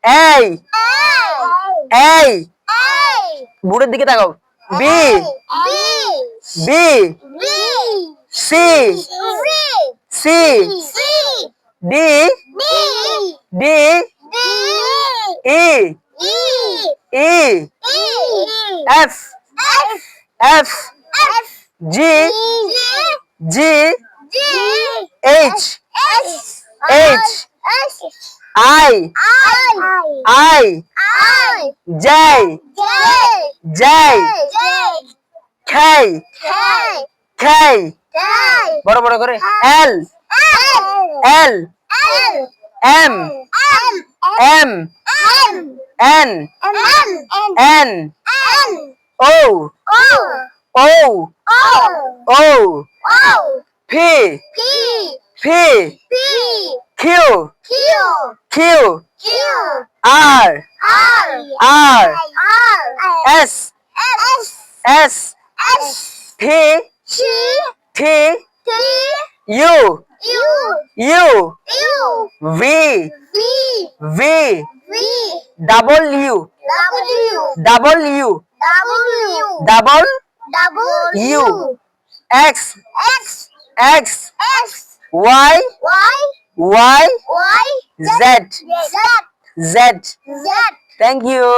এই এই বুড়ের দিকে তাকাও B B C C D D E E F F G G H H I I J J K K বড় বড় করে L L M M N N O O O P P Q Q R R S S T T U U V V W W double U X X Y Y Z Z thank you